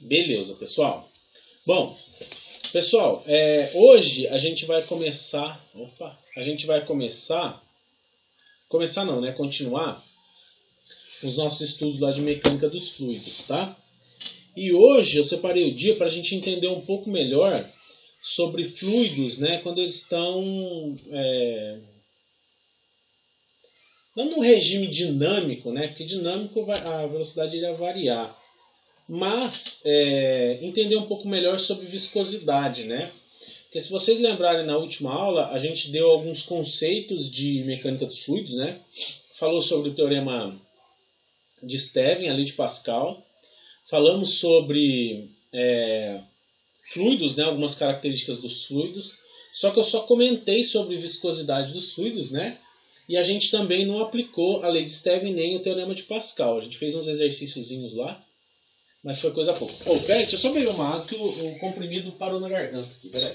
Beleza, pessoal. Bom, pessoal, hoje a gente vai começar... Começar não, né? Continuar os nossos estudos lá de mecânica dos fluidos, tá? E hoje eu separei o dia para a gente entender um pouco melhor sobre fluidos, né? Quando eles estão não num regime dinâmico, né? Porque dinâmico a velocidade iria variar. Mas entender um pouco melhor sobre viscosidade, né? Porque se vocês lembrarem na última aula, a gente deu alguns conceitos de mecânica dos fluidos, né? Falou sobre o teorema de Stevin, a lei de Pascal. Falamos sobre fluidos, né? Algumas características dos fluidos. Só que eu só comentei sobre viscosidade dos fluidos, né? E a gente também não aplicou a lei de Stevin nem o teorema de Pascal. A gente fez uns exercíciozinhos lá, mas foi coisa pouca. Peraí, deixa eu só beber uma água que o comprimido parou na garganta aqui. Peraí.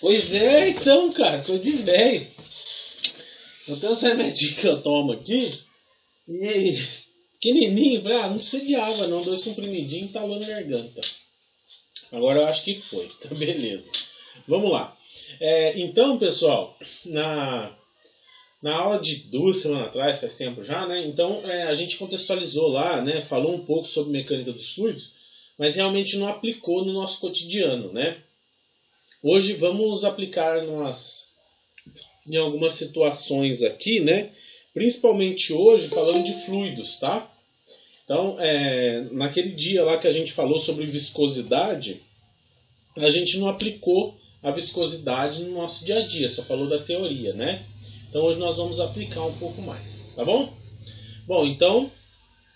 Pois é, então, cara, tô de velho. Eu tenho uns remedinhos que eu tomo aqui e pequenininho, não precisa de água não, 2 comprimidinhos, talou na garganta. Agora eu acho que foi, tá beleza. Vamos lá. Então, pessoal, na aula de 2 semanas atrás, faz tempo já, né? Então a gente contextualizou lá, né? Falou um pouco sobre mecânica dos fluidos, mas realmente não aplicou no nosso cotidiano, né? Hoje vamos aplicar em algumas situações aqui, né? Principalmente hoje falando de fluidos, tá? Então, naquele dia lá que a gente falou sobre viscosidade, a gente não aplicou a viscosidade no nosso dia a dia, só falou da teoria, né? Então hoje nós vamos aplicar um pouco mais, tá bom? Bom, então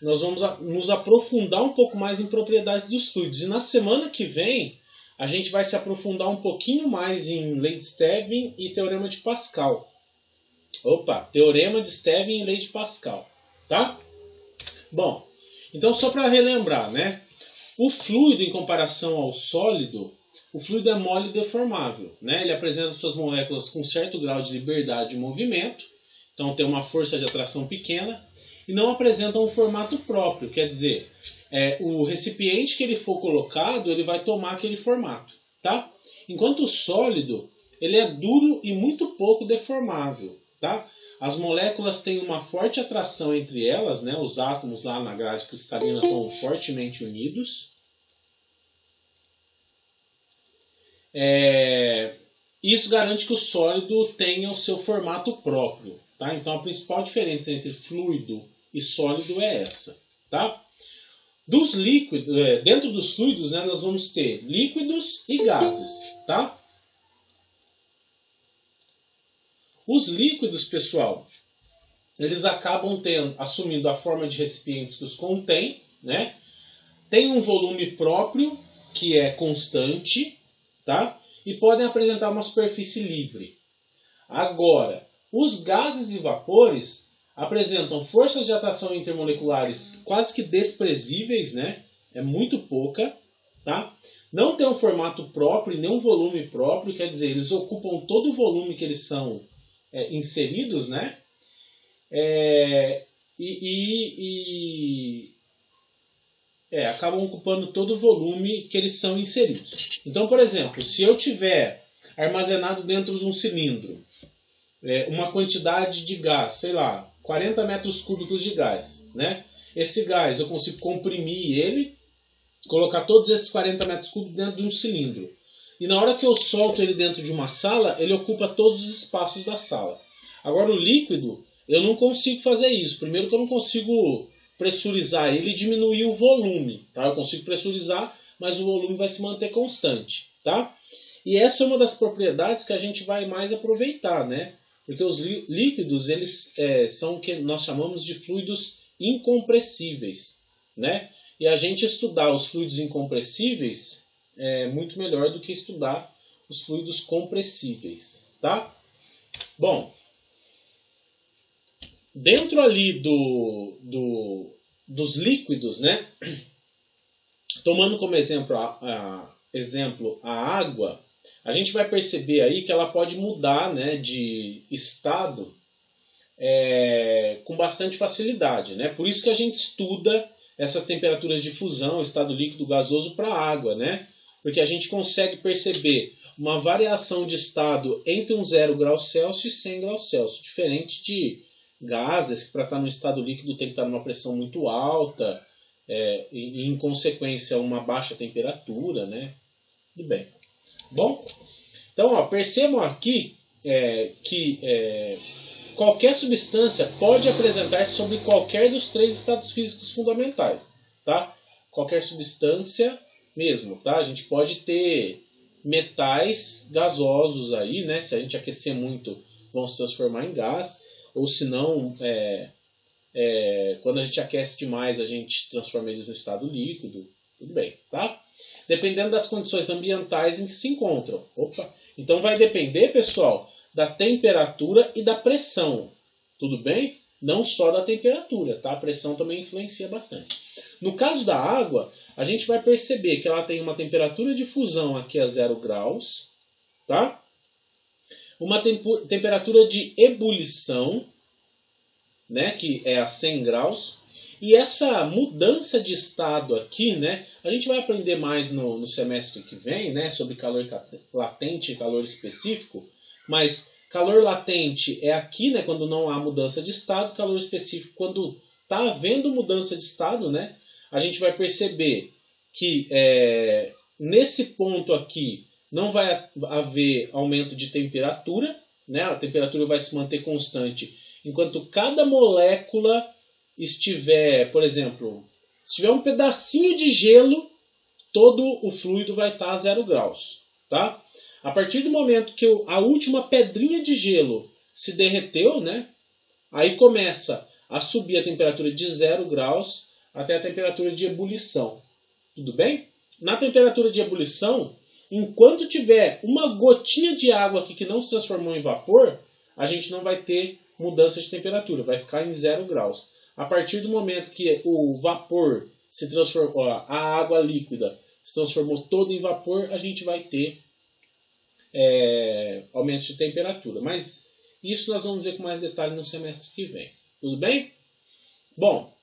nós vamos nos aprofundar um pouco mais em propriedades dos fluidos. E na semana que vem a gente vai se aprofundar um pouquinho mais em lei de Stevin e teorema de Pascal. Teorema de Stevin e lei de Pascal, tá? Bom, então só para relembrar, né? O fluido em comparação ao sólido, o fluido é mole e deformável, né? Ele apresenta suas moléculas com certo grau de liberdade de movimento, então tem uma força de atração pequena, e não apresenta um formato próprio, quer dizer, o recipiente que ele for colocado, ele vai tomar aquele formato, tá? Enquanto o sólido, ele é duro e muito pouco deformável, tá? As moléculas têm uma forte atração entre elas, né? Os átomos lá na grade cristalina estão fortemente unidos. Isso garante que o sólido tenha o seu formato próprio, tá? Então a principal diferença entre fluido e sólido é essa, tá? Dos líquidos, dentro dos fluidos, né, nós vamos ter líquidos e gases, tá? Os líquidos, pessoal, eles acabam assumindo a forma de recipientes que os contêm, né? Tem um volume próprio que é constante, tá? E podem apresentar uma superfície livre. Agora, os gases e vapores apresentam forças de atração intermoleculares quase que desprezíveis, né? É muito pouca, tá? Não tem um formato próprio e nem um volume próprio, quer dizer, eles ocupam todo o volume que eles são inseridos, né? Acabam ocupando todo o volume que eles são inseridos. Então, por exemplo, se eu tiver armazenado dentro de um cilindro uma quantidade de gás, sei lá, 40 metros cúbicos de gás, né? Esse gás eu consigo comprimir ele, colocar todos esses 40 metros cúbicos dentro de um cilindro. E na hora que eu solto ele dentro de uma sala, ele ocupa todos os espaços da sala. Agora o líquido, eu não consigo fazer isso. Primeiro que eu não consigo pressurizar ele e diminuir o volume. Tá? Eu consigo pressurizar, mas o volume vai se manter constante. Tá? E essa é uma das propriedades que a gente vai mais aproveitar, né? Porque os líquidos eles são o que nós chamamos de fluidos incompressíveis, né? E a gente estudar os fluidos incompressíveis é muito melhor do que estudar os fluidos compressíveis, tá? Bom, dentro ali dos líquidos, né? Tomando como exemplo a água, a gente vai perceber aí que ela pode mudar, né, de estado com bastante facilidade, né? Por isso que a gente estuda essas temperaturas de fusão, estado líquido gasoso para a água, né? Porque a gente consegue perceber uma variação de estado entre um 0 graus Celsius e 100 graus Celsius, diferente de gases que para estar no estado líquido tem que estar numa pressão muito alta, e em consequência uma baixa temperatura, né? Tudo bem. Bom, então ó, percebam aqui que qualquer substância pode apresentar-se sobre qualquer dos 3 estados físicos fundamentais, tá? Qualquer substância mesmo, tá? A gente pode ter metais gasosos aí, né? Se a gente aquecer muito, vão se transformar em gás, ou se não, quando a gente aquece demais, a gente transforma eles no estado líquido, tudo bem, tá? Dependendo das condições ambientais em que se encontram. Opa! Então vai depender, pessoal, da temperatura e da pressão. Tudo bem? Não só da temperatura, tá? A pressão também influencia bastante. No caso da água, a gente vai perceber que ela tem uma temperatura de fusão aqui a 0 graus, tá? Uma temperatura de ebulição, né, que é a 100 graus. E essa mudança de estado aqui, né, a gente vai aprender mais no semestre que vem, né, sobre calor latente e calor específico, mas calor latente é aqui, né, quando não há mudança de estado, calor específico quando está havendo mudança de estado, né, a gente vai perceber que nesse ponto aqui não vai haver aumento de temperatura, né, a temperatura vai se manter constante, enquanto cada molécula estiver, por exemplo, se tiver um pedacinho de gelo, todo o fluido vai estar a 0 graus, tá? A partir do momento que a última pedrinha de gelo se derreteu, né, aí começa a subir a temperatura de 0 graus até a temperatura de ebulição. Tudo bem? Na temperatura de ebulição, enquanto tiver uma gotinha de água aqui que não se transformou em vapor, a gente não vai ter mudança de temperatura, vai ficar em 0 graus. A partir do momento que o vapor se transformou, a água líquida se transformou toda em vapor, a gente vai ter aumento de temperatura. Mas isso nós vamos ver com mais detalhe no semestre que vem. Tudo bem? Bom,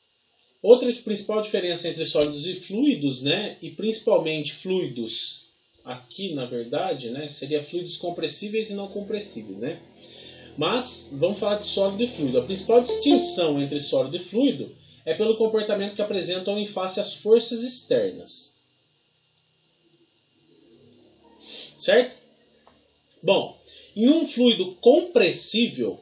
outra principal diferença entre sólidos e fluidos, né, e principalmente fluidos, aqui na verdade, né, seria fluidos compressíveis e não compressíveis, né? Mas vamos falar de sólido e fluido. A principal distinção entre sólido e fluido é pelo comportamento que apresentam em face às forças externas. Certo? Bom, em um fluido compressível,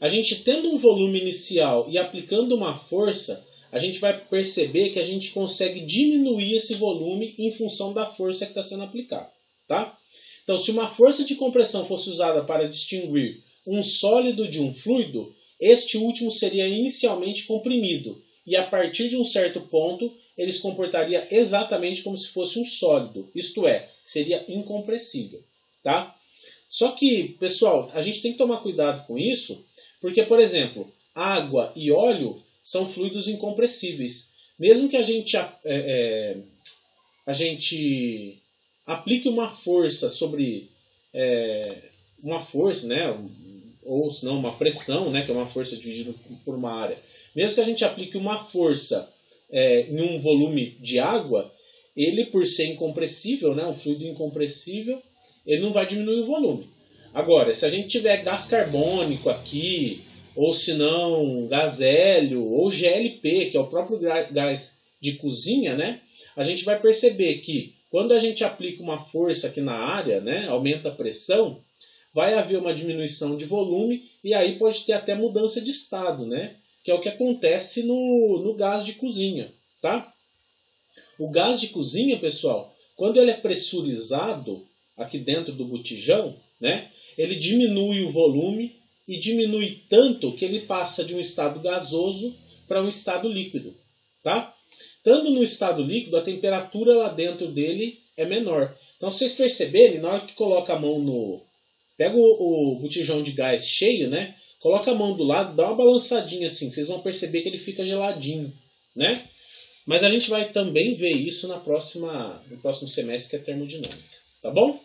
a gente tendo um volume inicial e aplicando uma força, a gente vai perceber que a gente consegue diminuir esse volume em função da força que está sendo aplicada. Tá? Então, se uma força de compressão fosse usada para distinguir um sólido de um fluido, este último seria inicialmente comprimido, e a partir de um certo ponto ele se comportaria exatamente como se fosse um sólido, isto é, seria incompressível. Tá? Só que, pessoal, a gente tem que tomar cuidado com isso, porque, por exemplo, água e óleo são fluidos incompressíveis. Mesmo que a gente aplique uma força sobre uma força, né, ou se não uma pressão, né, que é uma força dividida por uma área. Mesmo que a gente aplique uma força em um volume de água, ele, por ser incompressível, né, um fluido incompressível, ele não vai diminuir o volume. Agora, se a gente tiver gás carbônico aqui, ou se não gás hélio, ou GLP, que é o próprio gás de cozinha, né, a gente vai perceber que quando a gente aplica uma força aqui na área, né, aumenta a pressão, vai haver uma diminuição de volume e aí pode ter até mudança de estado, né? que é o que acontece no gás de cozinha, tá? O gás de cozinha, pessoal, quando ele é pressurizado aqui dentro do botijão, né, ele diminui o volume e diminui tanto que ele passa de um estado gasoso para um estado líquido, tá? Estando no estado líquido, a temperatura lá dentro dele é menor. Então, se vocês perceberem, na hora que coloca a mão no... Pega o botijão de gás cheio, né? Coloca a mão do lado, dá uma balançadinha assim, vocês vão perceber que ele fica geladinho, né? Mas a gente vai também ver isso no próximo semestre, que é termodinâmica, tá bom?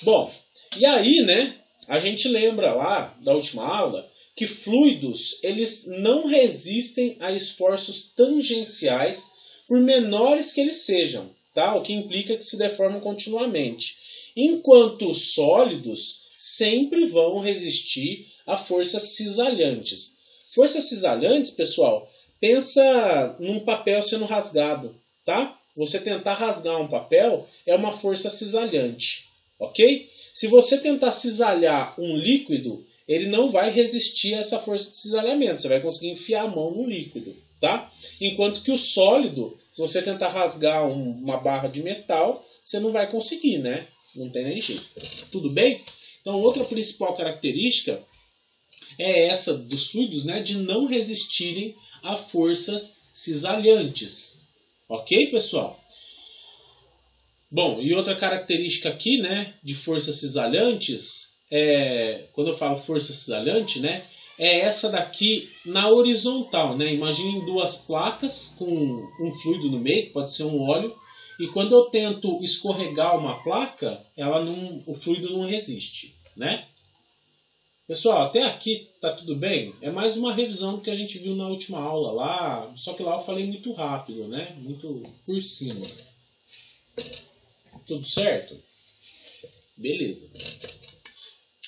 Bom, e aí, né, a gente lembra lá da última aula que fluidos, eles não resistem a esforços tangenciais por menores que eles sejam, tá? O que implica que se deformam continuamente. Enquanto os sólidos sempre vão resistir a forças cisalhantes. Forças cisalhantes, pessoal, pensa num papel sendo rasgado, tá? Você tentar rasgar um papel é uma força cisalhante, ok? Se você tentar cisalhar um líquido, ele não vai resistir a essa força de cisalhamento. Você vai conseguir enfiar a mão no líquido, tá? Enquanto que o sólido, se você tentar rasgar uma barra de metal, você não vai conseguir, né? Não tem nem jeito. Tudo bem? Então, outra principal característica é essa dos fluidos, né, de não resistirem a forças cisalhantes. Ok, pessoal? Bom, e outra característica aqui, né, de forças cisalhantes, quando eu falo força cisalhante, né, é essa daqui na horizontal, né? Imaginem duas placas com um fluido no meio, que pode ser um óleo, e quando eu tento escorregar uma placa, o fluido não resiste, né? Pessoal, até aqui tá tudo bem? É mais uma revisão do que a gente viu na última aula lá, só que lá eu falei muito rápido, né? Muito por cima. Tudo certo? Beleza.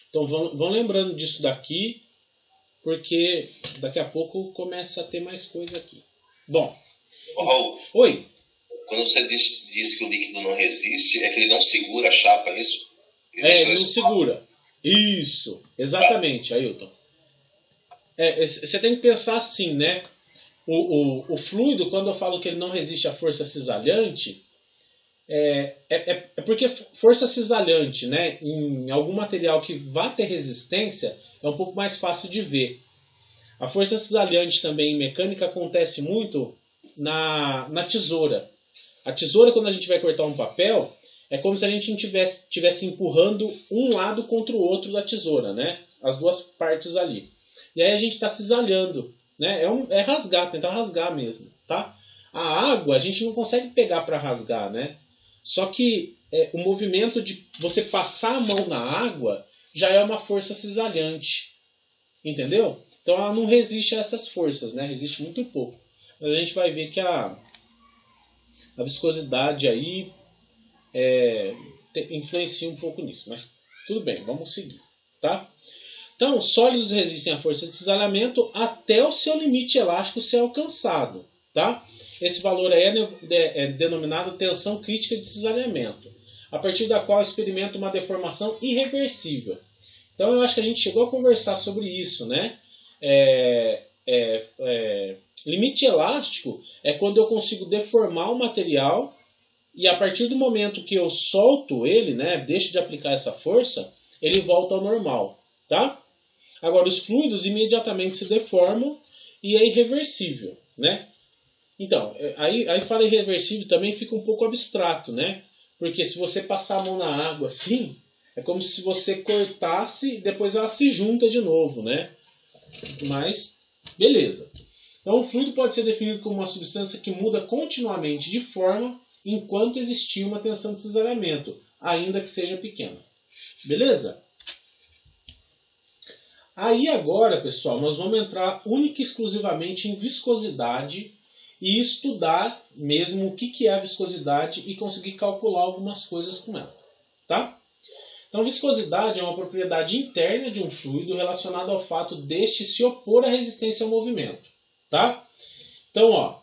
Então vão lembrando disso daqui, porque daqui a pouco começa a ter mais coisa aqui. Bom. Raul, oi. Quando você diz que o líquido não resiste, é que ele não segura a chapa, é isso? Ele não segura. Isso, exatamente, Ailton. Você tem que pensar assim, né? O fluido, quando eu falo que ele não resiste à força cisalhante, é porque força cisalhante, né, em algum material que vá ter resistência, é um pouco mais fácil de ver. A força cisalhante também em mecânica acontece muito na tesoura. A tesoura, quando a gente vai cortar um papel, é como se a gente estivesse empurrando um lado contra o outro da tesoura, né? As duas partes ali. E aí a gente está cisalhando, né? É rasgar, tentar rasgar mesmo, tá? A água a gente não consegue pegar para rasgar, né? Só que o movimento de você passar a mão na água já é uma força cisalhante, entendeu? Então ela não resiste a essas forças, né? Resiste muito pouco. Mas a gente vai ver que a viscosidade aí influencia um pouco nisso. Mas tudo bem, vamos seguir, tá? Então, sólidos resistem à força de cisalhamento até o seu limite elástico ser alcançado, tá? Esse valor aí é denominado tensão crítica de cisalhamento, a partir da qual experimenta uma deformação irreversível. Então, eu acho que a gente chegou a conversar sobre isso, né? Limite elástico é quando eu consigo deformar o material e a partir do momento que eu solto ele, né, deixo de aplicar essa força, ele volta ao normal, tá? Agora, os fluidos imediatamente se deformam e é irreversível, né? Então, aí fala irreversível também fica um pouco abstrato, né? Porque se você passar a mão na água assim, é como se você cortasse e depois ela se junta de novo, né? Mas, beleza. Então, o fluido pode ser definido como uma substância que muda continuamente de forma enquanto existir uma tensão de cisalhamento, ainda que seja pequena. Beleza? Aí agora, pessoal, nós vamos entrar única e exclusivamente em viscosidade e estudar mesmo o que é a viscosidade e conseguir calcular algumas coisas com ela, tá? Então, viscosidade é uma propriedade interna de um fluido relacionada ao fato deste se opor à resistência ao movimento, tá? Então,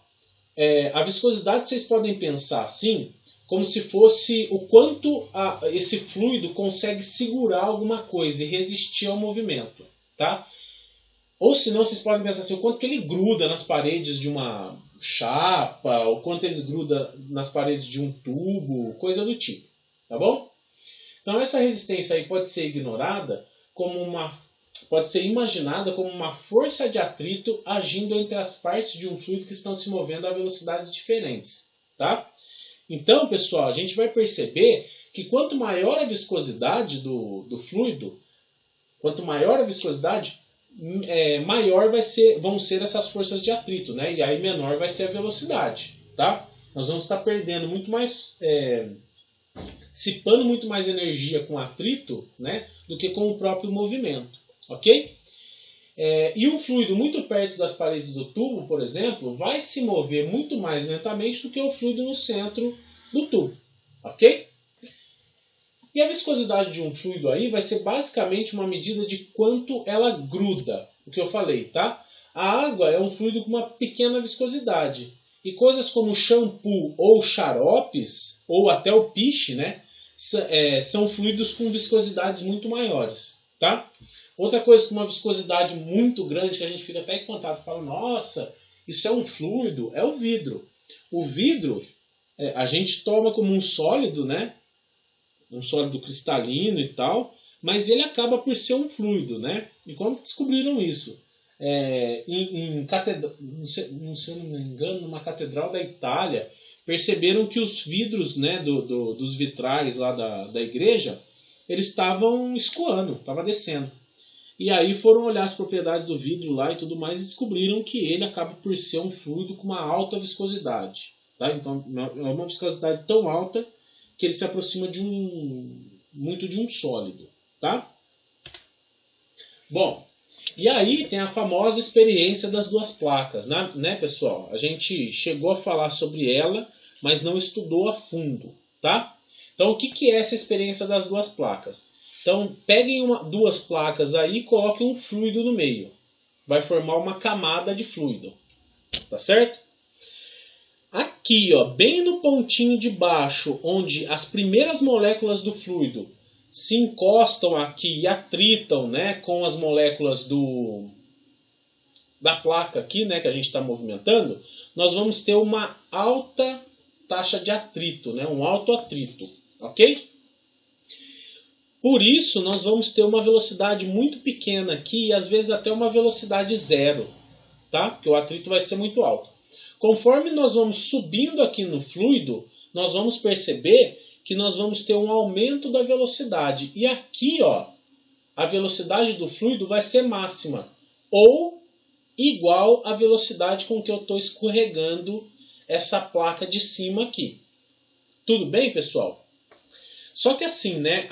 a viscosidade vocês podem pensar assim, como se fosse o quanto esse fluido consegue segurar alguma coisa e resistir ao movimento, tá? Ou senão vocês podem pensar assim, o quanto que ele gruda nas paredes de uma chapa, o quanto ele gruda nas paredes de um tubo, coisa do tipo. Tá bom? Então essa resistência aí pode ser ignorada pode ser imaginada como uma força de atrito agindo entre as partes de um fluido que estão se movendo a velocidades diferentes. Tá? Então, pessoal, a gente vai perceber que quanto maior a viscosidade do fluido, quanto maior a viscosidade, maior vão ser essas forças de atrito, né? E aí menor vai ser a velocidade, tá? Nós vamos estar perdendo muito mais, dissipando muito mais energia com atrito, né? Do que com o próprio movimento, ok? E um fluido muito perto das paredes do tubo, por exemplo, vai se mover muito mais lentamente do que o fluido no centro do tubo, ok? E a viscosidade de um fluido aí vai ser basicamente uma medida de quanto ela gruda, o que eu falei, tá? A água é um fluido com uma pequena viscosidade. E coisas como shampoo ou xaropes, ou até o piche, né? São fluidos com viscosidades muito maiores, tá? Outra coisa com uma viscosidade muito grande, que a gente fica até espantado, fala, nossa, isso é um fluido, é o vidro. O vidro, a gente toma como um sólido, né? Um sólido cristalino e tal, mas ele acaba por ser um fluido, né? E como descobriram isso? Se eu não me engano, numa catedral da Itália, perceberam que os vidros, né, dos vitrais lá da igreja, eles estavam escoando, estavam descendo. E aí foram olhar as propriedades do vidro lá e tudo mais e descobriram que ele acaba por ser um fluido com uma alta viscosidade. Tá? Então é uma viscosidade tão alta que ele se aproxima muito de um sólido, tá? Bom, e aí tem a famosa experiência das duas placas, né, pessoal? A gente chegou a falar sobre ela, mas não estudou a fundo, tá? Então, o que é essa experiência das duas placas? Então, peguem duas placas aí e coloquem um fluido no meio. Vai formar uma camada de fluido, tá certo? Aqui, ó, bem no pontinho de baixo, onde as primeiras moléculas do fluido se encostam aqui e atritam, né, com as moléculas da placa aqui, né, que a gente está movimentando, nós vamos ter uma alta taxa de atrito, né, um alto atrito, ok? Por isso, nós vamos ter uma velocidade muito pequena aqui e às vezes até uma velocidade zero, tá? Porque o atrito vai ser muito alto. Conforme nós vamos subindo aqui no fluido, nós vamos perceber que nós vamos ter um aumento da velocidade. E aqui, ó, a velocidade do fluido vai ser máxima, ou igual à velocidade com que eu estou escorregando essa placa de cima aqui. Tudo bem, pessoal? Só que assim, né,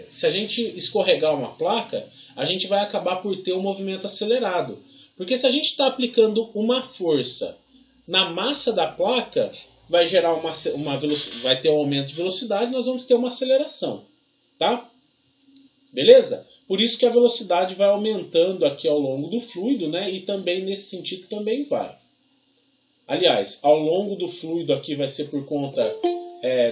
se a gente escorregar uma placa, a gente vai acabar por ter um movimento acelerado. Porque se a gente está aplicando uma força na massa da placa, vai gerar vai ter um aumento de velocidade, nós vamos ter uma aceleração, tá? Beleza? Por isso que a velocidade vai aumentando aqui ao longo do fluido, né? E também nesse sentido também vai. Aliás, ao longo do fluido aqui vai ser por conta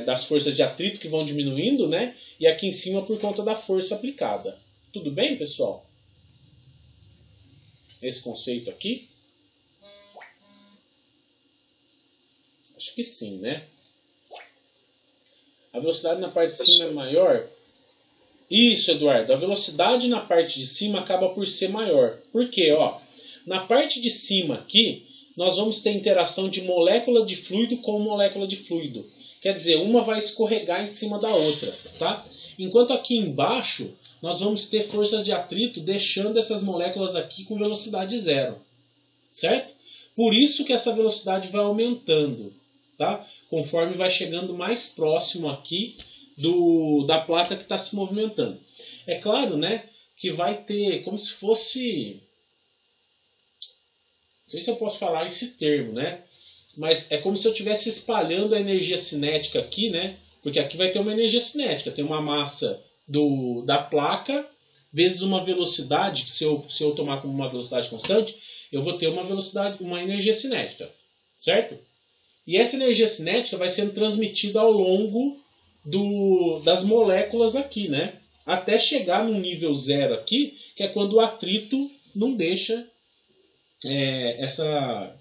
das forças de atrito que vão diminuindo, né? E aqui em cima por conta da força aplicada. Tudo bem, pessoal? Esse conceito aqui? Acho que sim, né? A velocidade na parte de cima é maior? Isso, Eduardo. A velocidade na parte de cima acaba por ser maior. Por quê? Ó, na parte de cima aqui, nós vamos ter interação de molécula de fluido com molécula de fluido. Quer dizer, uma vai escorregar em cima da outra, tá? Enquanto aqui embaixo, nós vamos ter forças de atrito deixando essas moléculas aqui com velocidade zero, certo? Por isso que essa velocidade vai aumentando, tá? Conforme vai chegando mais próximo aqui da placa que está se movimentando. É claro, né, que vai ter como se fosse... Não sei se eu posso falar esse termo, né? Mas é como se eu estivesse espalhando a energia cinética aqui, né? Porque aqui vai ter uma energia cinética, tem uma massa da placa vezes uma velocidade, que se eu tomar como uma velocidade constante, eu vou ter uma energia cinética, certo? E essa energia cinética vai sendo transmitida ao longo das moléculas aqui, né? Até chegar no nível zero aqui, que é quando o atrito não deixa essa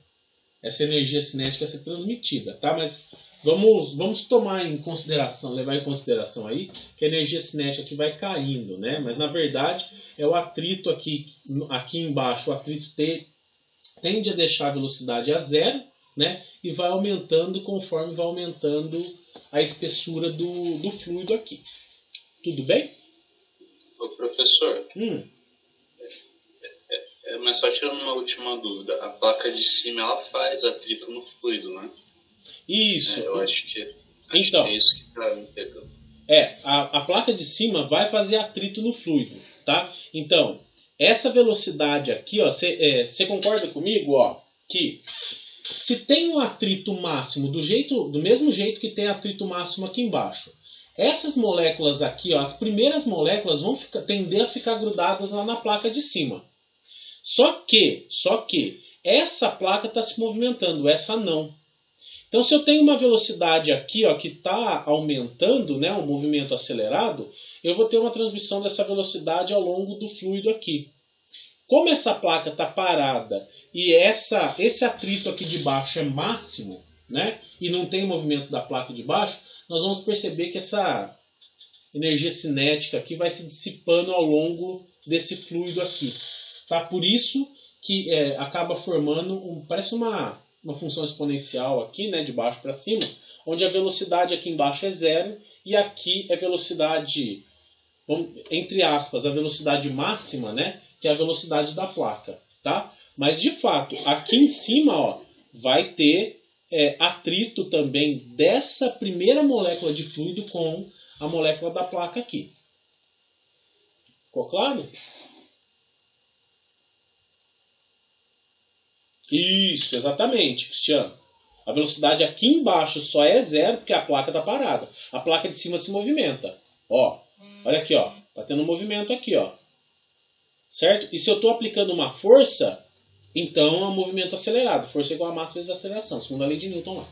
energia cinética ser transmitida, tá? Mas vamos tomar em consideração, levar em consideração aí que a energia cinética aqui vai caindo, né? Mas na verdade é o atrito aqui embaixo, o atrito tende a deixar a velocidade a zero, né? E vai aumentando conforme vai aumentando a espessura do fluido aqui. Tudo bem? Ô, professor, mas só tirando uma última dúvida, a placa de cima ela faz atrito no fluido, né? Isso. Eu acho que então, é isso que está me pegando. A placa de cima vai fazer atrito no fluido, tá? Então, essa velocidade aqui, ó, você concorda comigo, ó, que se tem um atrito máximo do mesmo jeito que tem atrito máximo aqui embaixo, essas moléculas aqui, ó, as primeiras moléculas vão tender a ficar grudadas lá na placa de cima. Só que essa placa está se movimentando, essa não. Então, se eu tenho uma velocidade aqui, ó, que está aumentando, né, um movimento acelerado, eu vou ter uma transmissão dessa velocidade ao longo do fluido aqui. Como essa placa está parada e esse atrito aqui de baixo é máximo, né, e não tem movimento da placa de baixo, nós vamos perceber que essa energia cinética aqui vai se dissipando ao longo desse fluido aqui. Tá? Por isso que acaba formando, parece uma função exponencial aqui, né, de baixo para cima, onde a velocidade aqui embaixo é zero e aqui é velocidade, entre aspas, a velocidade máxima, né, que é a velocidade da placa. Tá? Mas, de fato, aqui em cima, ó, vai ter atrito também dessa primeira molécula de fluido com a molécula da placa aqui. Ficou claro? Isso, exatamente, Cristiano. A velocidade aqui embaixo só é zero porque a placa está parada. A placa de cima se movimenta. Ó, olha aqui, ó. Tá tendo um movimento aqui, ó. Certo? E se eu estou aplicando uma força, então é um movimento acelerado. Força igual a massa vezes aceleração, segundo a lei de Newton lá.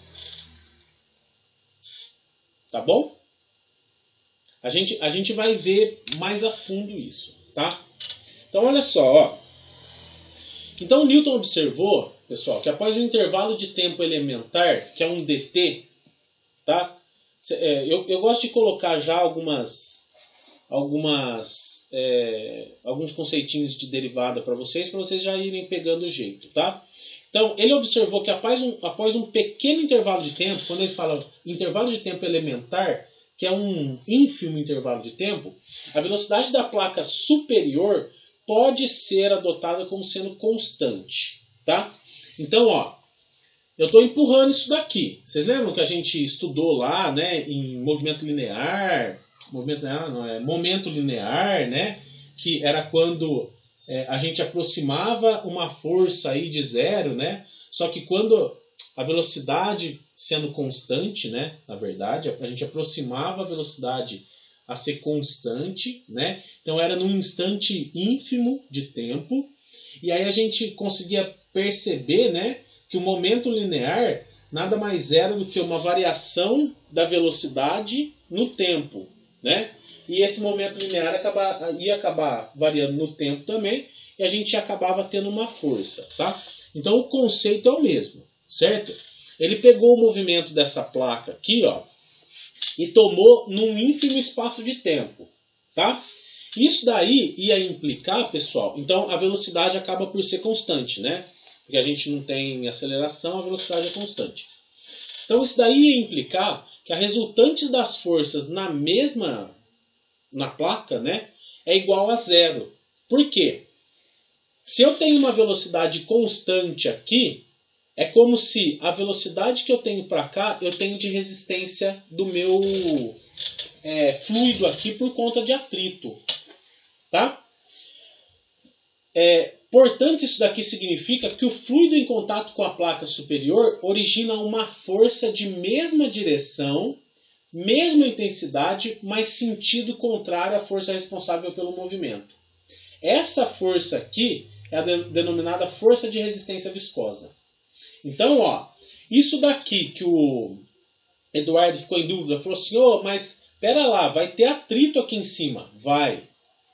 Tá bom? A gente vai ver mais a fundo isso, tá? Então, olha só, ó. Então, Newton observou, pessoal, que após um intervalo de tempo elementar, que é um dt, tá? Eu gosto de colocar já alguns conceitinhos de derivada para vocês já irem pegando o jeito, tá? Então, ele observou que após um pequeno intervalo de tempo, quando ele fala intervalo de tempo elementar, que é um ínfimo intervalo de tempo, a velocidade da placa superior pode ser adotada como sendo constante, tá? Então, ó, eu estou empurrando isso daqui. Vocês lembram que a gente estudou lá, né, em movimento linear, momento linear, né, que era quando a gente aproximava uma força aí de zero, né? Só que quando a velocidade sendo constante, né, na verdade, a gente aproximava a velocidade a ser constante, né? Então era num instante ínfimo de tempo, e aí a gente conseguia perceber, né, que o momento linear nada mais era do que uma variação da velocidade no tempo, né? E esse momento linear ia acabar variando no tempo também, e a gente acabava tendo uma força, tá? Então o conceito é o mesmo, certo? Ele pegou o movimento dessa placa aqui, ó, e tomou num ínfimo espaço de tempo, tá? Isso daí ia implicar, pessoal, então a velocidade acaba por ser constante, né? Porque a gente não tem aceleração, a velocidade é constante. Então isso daí ia implicar que a resultante das forças na placa, né, é igual a zero. Por quê? Se eu tenho uma velocidade constante aqui, é como se a velocidade que eu tenho para cá, eu tenho de resistência do meu fluido aqui por conta de atrito. Tá? Portanto, isso daqui significa que o fluido em contato com a placa superior origina uma força de mesma direção, mesma intensidade, mas sentido contrário à força responsável pelo movimento. Essa força aqui é a denominada força de resistência viscosa. Então, ó, isso daqui que o Eduardo ficou em dúvida, falou assim, mas pera lá, vai ter atrito aqui em cima? Vai.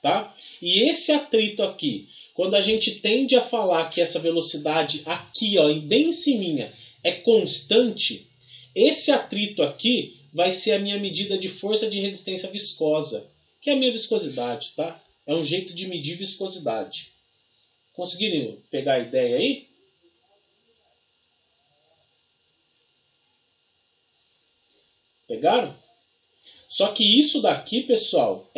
tá? E esse atrito aqui, quando a gente tende a falar que essa velocidade aqui, ó, bem em cima, é constante, esse atrito aqui vai ser a minha medida de força de resistência viscosa, que é a minha viscosidade, tá? É um jeito de medir viscosidade. Conseguiram pegar a ideia aí? Pegaram? Só que isso daqui, pessoal,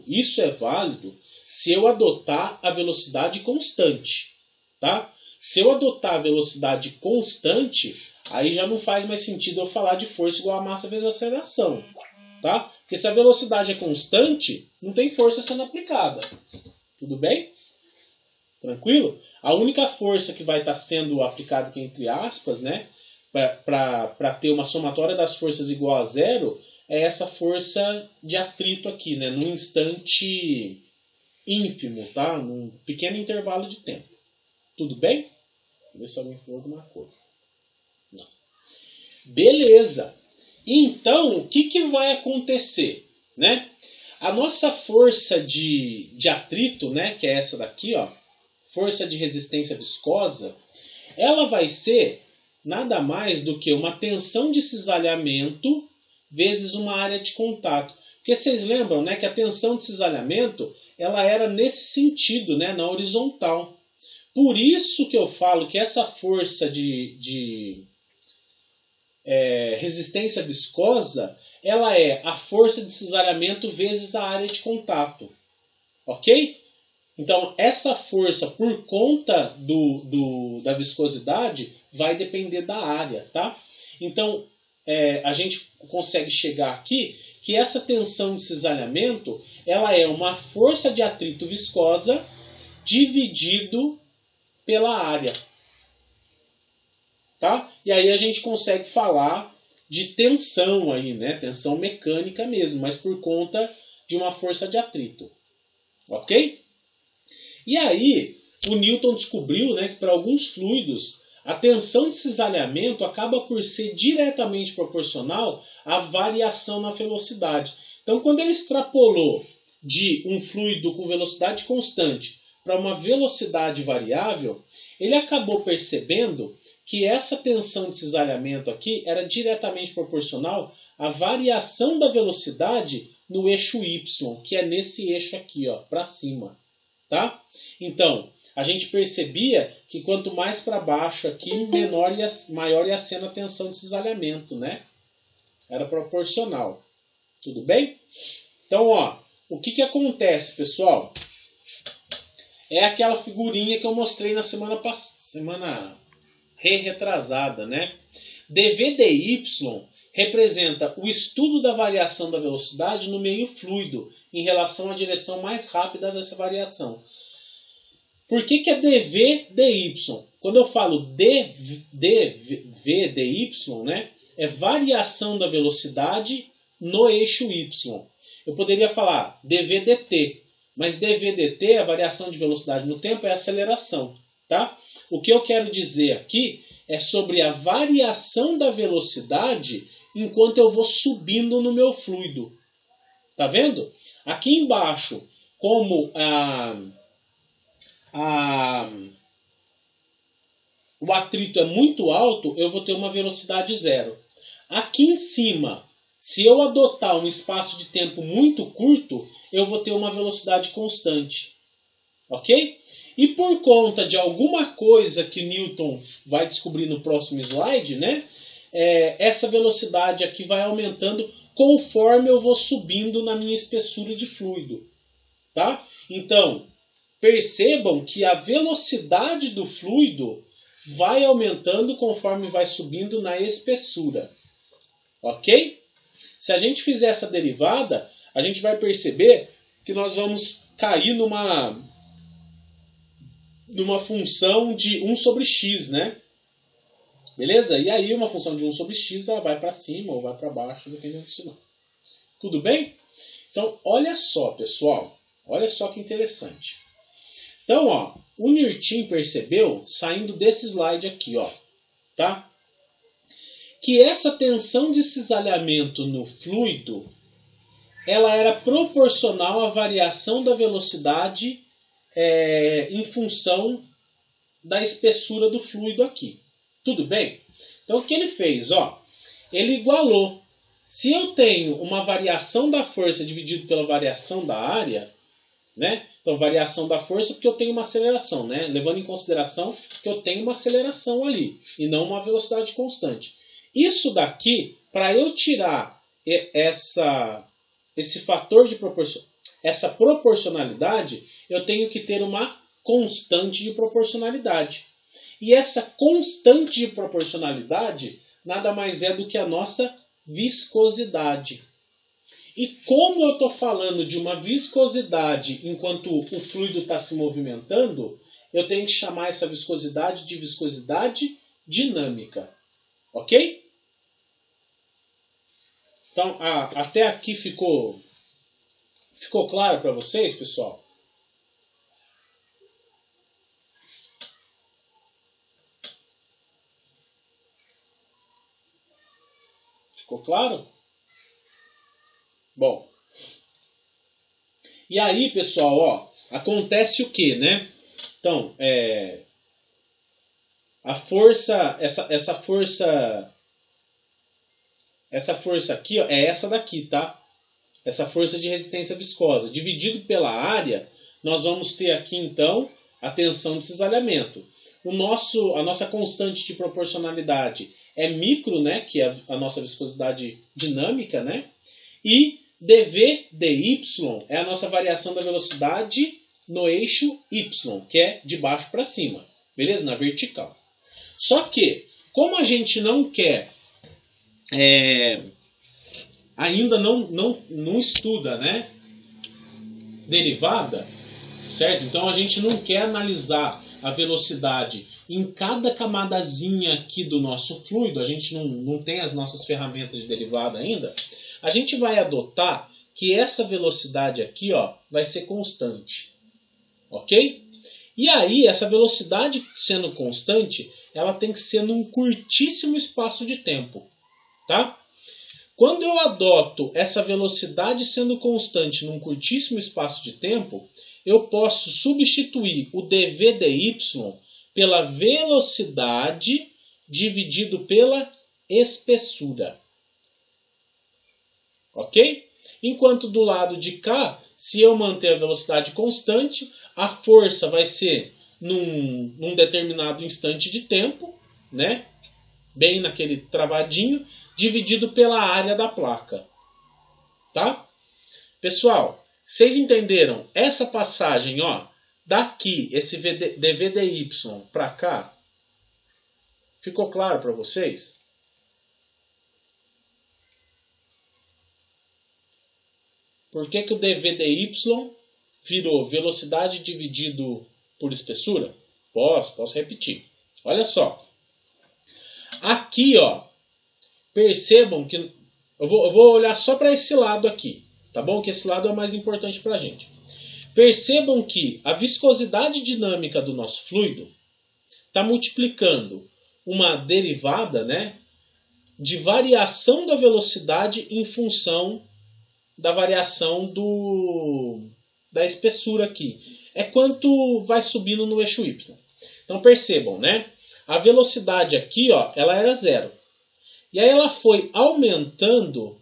isso é válido se eu adotar a velocidade constante, tá? Se eu adotar a velocidade constante, aí já não faz mais sentido eu falar de força igual a massa vezes a aceleração, tá? Porque se a velocidade é constante, não tem força sendo aplicada. Tudo bem? Tranquilo? A única força que vai estar sendo aplicada aqui entre aspas, né, para ter uma somatória das forças igual a zero, é essa força de atrito aqui, né, num instante ínfimo, tá? Num pequeno intervalo de tempo. Tudo bem? Deixa eu ver se alguém falou alguma coisa. Não. Beleza. Então, o que vai acontecer, né? A nossa força de atrito, né, que é essa daqui, ó, força de resistência viscosa, ela vai ser nada mais do que uma tensão de cisalhamento vezes uma área de contato. Porque vocês lembram, né, que a tensão de cisalhamento ela era nesse sentido, né, na horizontal. Por isso que eu falo que essa força de resistência viscosa ela é a força de cisalhamento vezes a área de contato. Ok? Então, essa força por conta da viscosidade vai depender da área, tá? Então, a gente consegue chegar aqui que essa tensão de cisalhamento ela é uma força de atrito viscosa dividido pela área. Tá? E aí a gente consegue falar de tensão aí, né? Tensão mecânica mesmo, mas por conta de uma força de atrito. Ok? E aí, o Newton descobriu, né, que para alguns fluidos, a tensão de cisalhamento acaba por ser diretamente proporcional à variação na velocidade. Então, quando ele extrapolou de um fluido com velocidade constante para uma velocidade variável, ele acabou percebendo que essa tensão de cisalhamento aqui era diretamente proporcional à variação da velocidade no eixo Y, que é nesse eixo aqui, ó, para cima. Tá? Então, a gente percebia que quanto mais para baixo aqui, maior ia sendo a tensão de cisalhamento, né? Era proporcional. Tudo bem? Então, ó, o que acontece, pessoal? É aquela figurinha que eu mostrei na semana retrasada, né? dV/dy representa o estudo da variação da velocidade no meio fluido em relação à direção mais rápida dessa variação. Por que é dV/dy? Quando eu falo dV/dy, né, é variação da velocidade no eixo Y. Eu poderia falar dV/dt, mas dV/dt, a variação de velocidade no tempo, é aceleração. Tá? O que eu quero dizer aqui é sobre a variação da velocidade enquanto eu vou subindo no meu fluido. Tá vendo? Aqui embaixo, como o atrito é muito alto, eu vou ter uma velocidade zero. Aqui em cima, se eu adotar um espaço de tempo muito curto, eu vou ter uma velocidade constante. Ok? E por conta de alguma coisa que Newton vai descobrir no próximo slide, né, essa velocidade aqui vai aumentando conforme eu vou subindo na minha espessura de fluido. Tá? Então, percebam que a velocidade do fluido vai aumentando conforme vai subindo na espessura. Ok? Se a gente fizer essa derivada, a gente vai perceber que nós vamos cair numa função de 1 sobre x, né? Beleza? E aí uma função de 1 sobre x ela vai para cima ou vai para baixo, dependendo do sinal. Tudo bem? Então, olha só, pessoal. Olha só que interessante. Então, ó, o Newton percebeu, saindo desse slide aqui, ó, tá? Que essa tensão de cisalhamento no fluido, ela era proporcional à variação da velocidade em função da espessura do fluido aqui. Tudo bem? Então o que ele fez? Ele igualou. Se eu tenho uma variação da força dividido pela variação da área, né? Então variação da força porque eu tenho uma aceleração, né? Levando em consideração que eu tenho uma aceleração ali e não uma velocidade constante. Isso daqui, para eu tirar esse fator de essa proporcionalidade, eu tenho que ter uma constante de proporcionalidade. E essa constante de proporcionalidade nada mais é do que a nossa viscosidade. E como eu estou falando de uma viscosidade enquanto o fluido está se movimentando, eu tenho que chamar essa viscosidade de viscosidade dinâmica. Ok? Então, até aqui ficou claro para vocês, pessoal? Ficou claro? Bom. E aí, pessoal, acontece o que, né? Então, a força, essa força aqui, é essa daqui, tá? Essa força de resistência viscosa. Dividido pela área, nós vamos ter aqui, então, a tensão de cisalhamento. A nossa constante de proporcionalidade é micro, né? Que é a nossa viscosidade dinâmica, né? E dV dy é a nossa variação da velocidade no eixo y, que é de baixo para cima. Beleza? Na vertical. Só que, como a gente não quer... ainda não estuda, né? Derivada, certo? Então a gente não quer analisar a velocidade em cada camadazinha aqui do nosso fluido, a gente não tem as nossas ferramentas de derivada ainda, a gente vai adotar que essa velocidade aqui, vai ser constante. Ok? E aí, essa velocidade sendo constante, ela tem que ser num curtíssimo espaço de tempo. Tá? Quando eu adoto essa velocidade sendo constante num curtíssimo espaço de tempo, eu posso substituir o dV dy pela velocidade dividido pela espessura. Ok? Enquanto do lado de cá, se eu manter a velocidade constante, a força vai ser num determinado instante de tempo, né? Bem naquele travadinho, dividido pela área da placa. Tá? Pessoal, vocês entenderam essa passagem, daqui, esse dV dy para cá? Ficou claro para vocês? Por que o dV dy virou velocidade dividido por espessura? Posso repetir. Olha só. Aqui, percebam que... Eu vou olhar só para esse lado aqui, tá bom? Que esse lado é o mais importante para a gente. Percebam que a viscosidade dinâmica do nosso fluido está multiplicando uma derivada, né, de variação da velocidade em função da variação da espessura aqui. É quanto vai subindo no eixo Y. Então percebam, né? A velocidade aqui, ela era 0. E aí ela foi aumentando,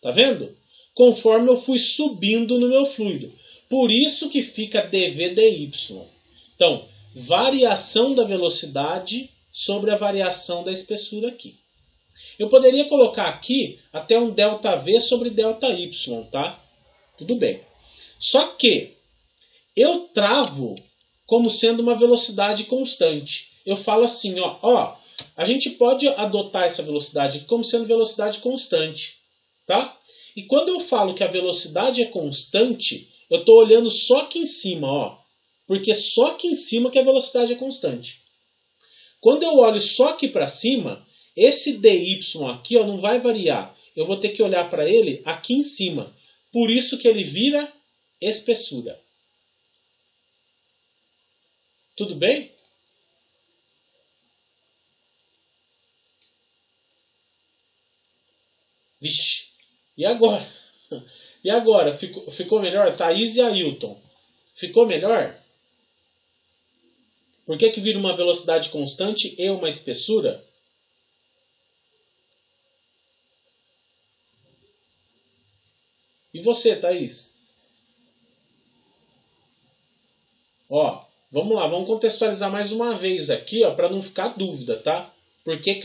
tá vendo? Conforme eu fui subindo no meu fluido. Por isso que fica dV dy. Então, variação da velocidade sobre a variação da espessura aqui. Eu poderia colocar aqui até um ΔV sobre ΔY, tá? Tudo bem. Só que eu travo como sendo uma velocidade constante. Eu falo assim, a gente pode adotar essa velocidade aqui como sendo velocidade constante, tá? E quando eu falo que a velocidade é constante, eu estou olhando só aqui em cima, porque só aqui em cima que a velocidade é constante. Quando eu olho só aqui para cima, esse dy aqui não vai variar. Eu vou ter que olhar para ele aqui em cima. Por isso que ele vira espessura. Tudo bem? Vixe, e agora? E agora, ficou melhor? Thaís e Ailton. Ficou melhor? Por que vira uma velocidade constante e uma espessura? E você, Thaís? Ó, vamos lá, vamos contextualizar mais uma vez aqui, ó, para não ficar dúvida, tá? Por que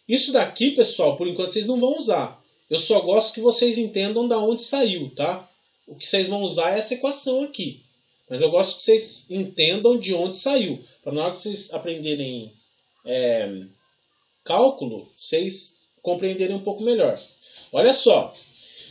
Isso daqui, pessoal, por enquanto vocês não vão usar. Eu só gosto que vocês entendam da onde saiu, tá? O que vocês vão usar é essa equação aqui. Mas eu gosto que vocês entendam de onde saiu. Para na hora que vocês aprenderem cálculo, vocês compreenderem um pouco melhor. Olha só.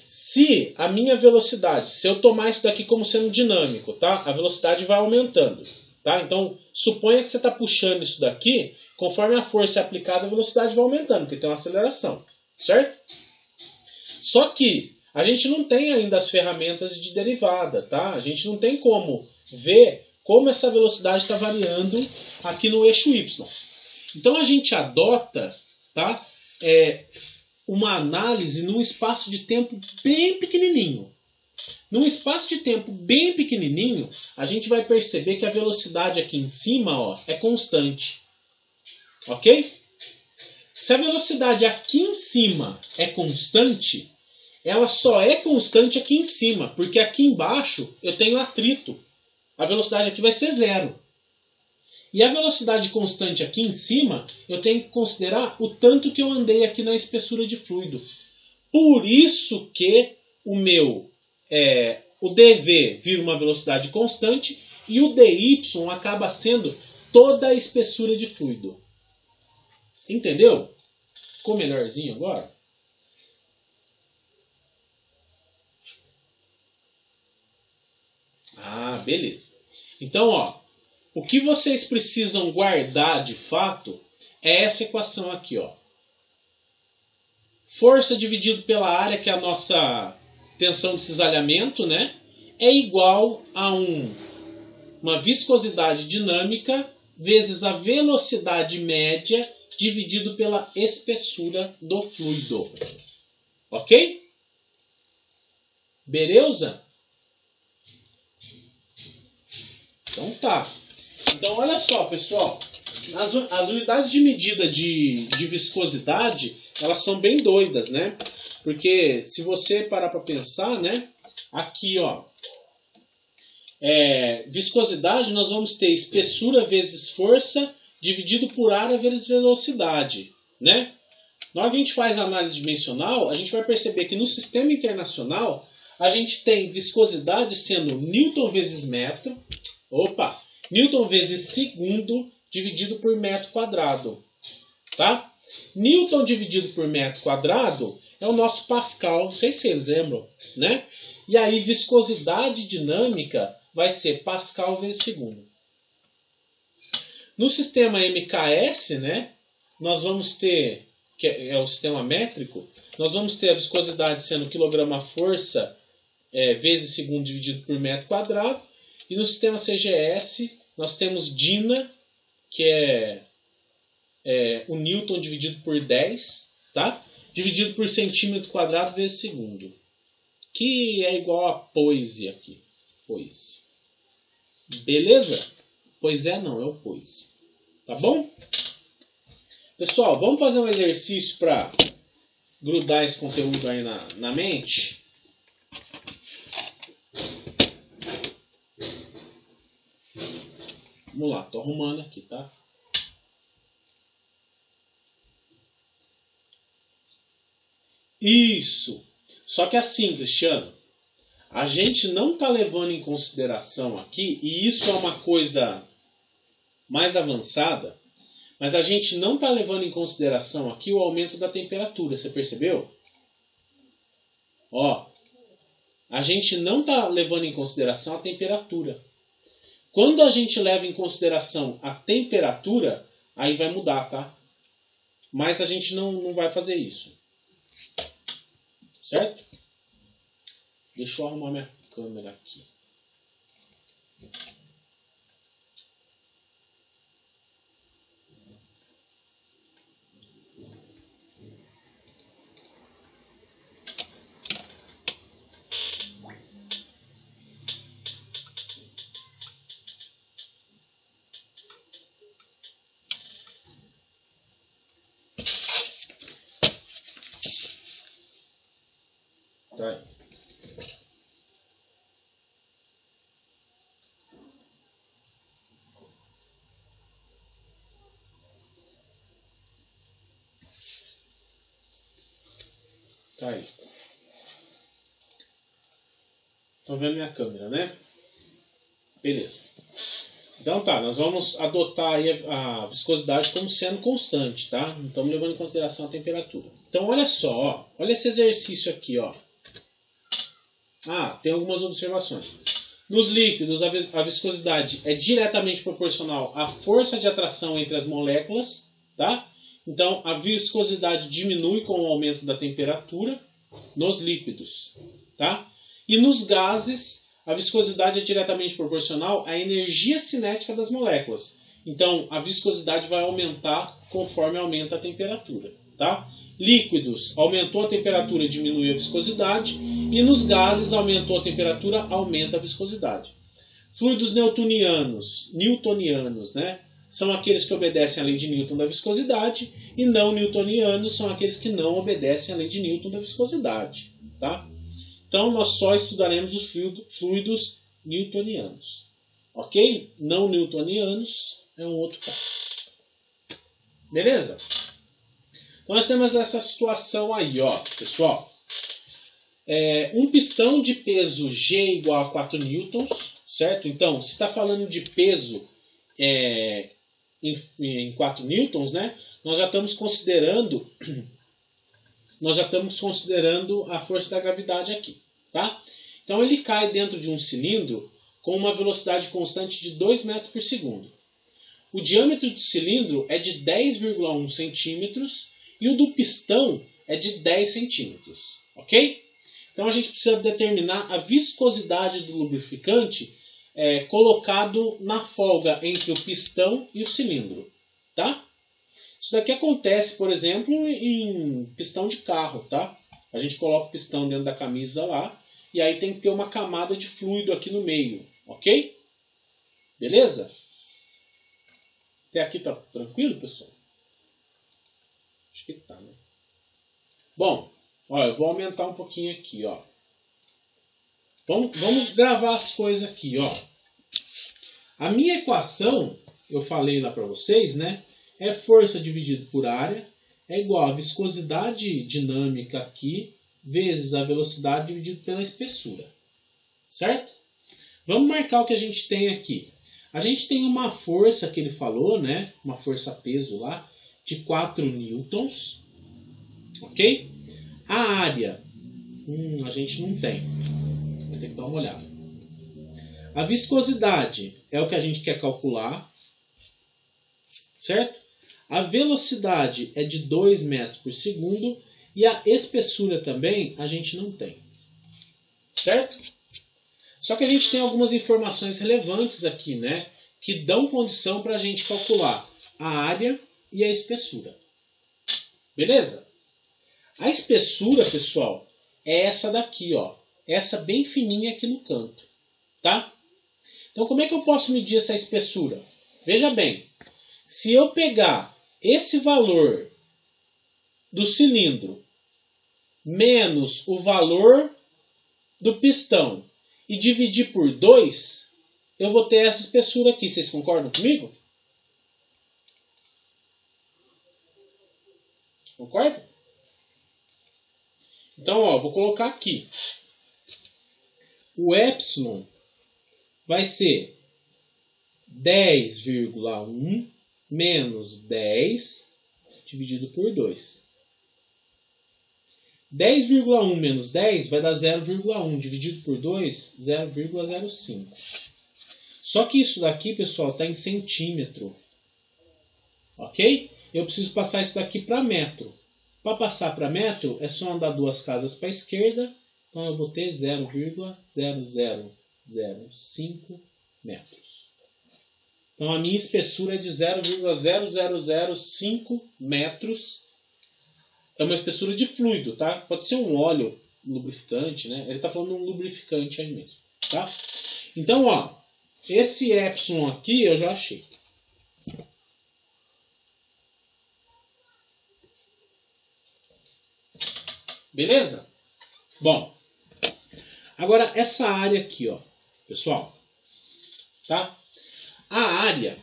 Se a minha velocidade, se eu tomar isso daqui como sendo dinâmico, tá? A velocidade vai aumentando. Tá? Então, suponha que você está puxando isso daqui, conforme a força é aplicada, a velocidade vai aumentando, porque tem uma aceleração. Certo? Só que a gente não tem ainda as ferramentas de derivada, tá? A gente não tem como ver como essa velocidade está variando aqui no eixo Y. Então a gente adota, tá? Uma análise num espaço de tempo bem pequenininho. Num espaço de tempo bem pequenininho, a gente vai perceber que a velocidade aqui em cima, ó, é constante. Ok? Se a velocidade aqui em cima é constante, ela só é constante aqui em cima, porque aqui embaixo eu tenho atrito. A velocidade aqui vai ser zero. E a velocidade constante aqui em cima, eu tenho que considerar o tanto que eu andei aqui na espessura de fluido. Por isso que o dV vira uma velocidade constante e o dy acaba sendo toda a espessura de fluido. Entendeu? Ficou melhorzinho agora? Ah, beleza. Então, ó, o que vocês precisam guardar de fato é essa equação aqui, ó. Força dividido pela área, que é a nossa tensão de cisalhamento, né? É igual a uma viscosidade dinâmica vezes a velocidade média dividido pela espessura do fluido. Ok? Beleza? Então tá. Então olha só, pessoal. As unidades de medida de viscosidade, elas são bem doidas, né? Porque se você parar para pensar, né? Aqui, ó. Viscosidade, nós vamos ter espessura vezes força dividido por área vezes velocidade, né? Na hora que a gente faz a análise dimensional, a gente vai perceber que no sistema internacional a gente tem viscosidade sendo Newton vezes metro, Newton vezes segundo dividido por metro quadrado, tá? Newton dividido por metro quadrado é o nosso Pascal, não sei se vocês lembram, né? E aí viscosidade dinâmica vai ser Pascal vezes segundo. No sistema MKS, né, nós vamos ter, que é o sistema métrico, nós vamos ter a viscosidade sendo quilograma-força vezes segundo dividido por metro quadrado. E no sistema CGS, nós temos Dina, que é o Newton dividido por 10, tá? Dividido por centímetro quadrado vezes segundo. Que é igual a poise aqui. Poise. Beleza? Pois não, é o poise. Tá bom? Pessoal, vamos fazer um exercício para grudar esse conteúdo aí na mente? Vamos lá, tô arrumando aqui, tá? Isso! Só que assim, Cristiano, a gente não está levando em consideração aqui, e isso é uma coisa mais avançada, mas a gente não está levando em consideração aqui o aumento da temperatura, você percebeu? Ó, a gente não está levando em consideração a temperatura. Quando a gente leva em consideração a temperatura, aí vai mudar, tá? Mas a gente não vai fazer isso. Certo? Deixa eu arrumar minha câmera aqui. Tá aí. Tá aí. Estão vendo minha câmera, né? Beleza. Então tá, nós vamos adotar aí a viscosidade como sendo constante, tá? Não estamos levando em consideração a temperatura. Então olha só, ó, olha esse exercício aqui, ó. Ah, tem algumas observações. Nos líquidos, a viscosidade é diretamente proporcional à força de atração entre as moléculas, tá? Então a viscosidade diminui com o aumento da temperatura nos líquidos, tá? E nos gases, a viscosidade é diretamente proporcional à energia cinética das moléculas. Então, a viscosidade vai aumentar conforme aumenta a temperatura. Tá? Líquidos, aumentou a temperatura, diminui a viscosidade. E nos gases, aumentou a temperatura, aumenta a viscosidade. Fluidos newtonianos, né, são aqueles que obedecem à lei de Newton da viscosidade. E não newtonianos são aqueles que não obedecem à lei de Newton da viscosidade. Tá? Então, nós só estudaremos os fluidos newtonianos. Ok? Não newtonianos é um outro caso. Beleza? Então, nós temos essa situação aí, ó, pessoal. Um pistão de peso G igual a 4 newtons, certo? Então, se está falando de peso em 4 newtons, né? Nós já estamos considerando a força da gravidade aqui, tá? Então ele cai dentro de um cilindro com uma velocidade constante de 2 metros por segundo. O diâmetro do cilindro é de 10,1 centímetros e o do pistão é de 10 centímetros, ok? Então a gente precisa determinar a viscosidade do lubrificante colocado na folga entre o pistão e o cilindro, tá? Isso daqui acontece, por exemplo, em pistão de carro, tá? A gente coloca o pistão dentro da camisa lá e aí tem que ter uma camada de fluido aqui no meio, ok? Beleza? Até aqui tá tranquilo, pessoal? Acho que tá, né? Bom, ó, eu vou aumentar um pouquinho aqui, ó. Vamos gravar as coisas aqui, ó. A minha equação, eu falei lá para vocês, né? É força dividido por área é igual a viscosidade dinâmica aqui vezes a velocidade dividido pela espessura. Certo? Vamos marcar o que a gente tem aqui. A gente tem uma força que ele falou, né? Uma força peso lá de 4 newtons. Ok? A área, a gente não tem. Vai ter que dar uma olhada. A viscosidade é o que a gente quer calcular. Certo? A velocidade é de 2 metros por segundo e a espessura também a gente não tem. Certo? Só que a gente tem algumas informações relevantes aqui, né? Que dão condição para a gente calcular a área e a espessura. Beleza? A espessura, pessoal, é essa daqui, ó. Essa bem fininha aqui no canto. Tá? Então como é que eu posso medir essa espessura? Veja bem. Se eu pegar esse valor do cilindro menos o valor do pistão e dividir por 2, eu vou ter essa espessura aqui. Vocês concordam comigo? Concorda? Então, ó, vou colocar aqui. O epsilon vai ser 10,1 menos 10 dividido por 2. 10,1 menos 10 vai dar 0,1. Dividido por 2, 0,05. Só que isso daqui, pessoal, está em centímetro. Ok? Eu preciso passar isso daqui para metro. Para passar para metro, é só andar 2 casas para a esquerda. Então eu vou ter 0,0005 metros. Então a minha espessura é de 0,0005 metros. É uma espessura de fluido, tá? Pode ser um óleo lubrificante, né? Ele está falando de um lubrificante aí mesmo, tá? Então, ó, esse epsilon aqui eu já achei. Beleza? Bom, Agora, essa área aqui, ó, pessoal, tá? A área,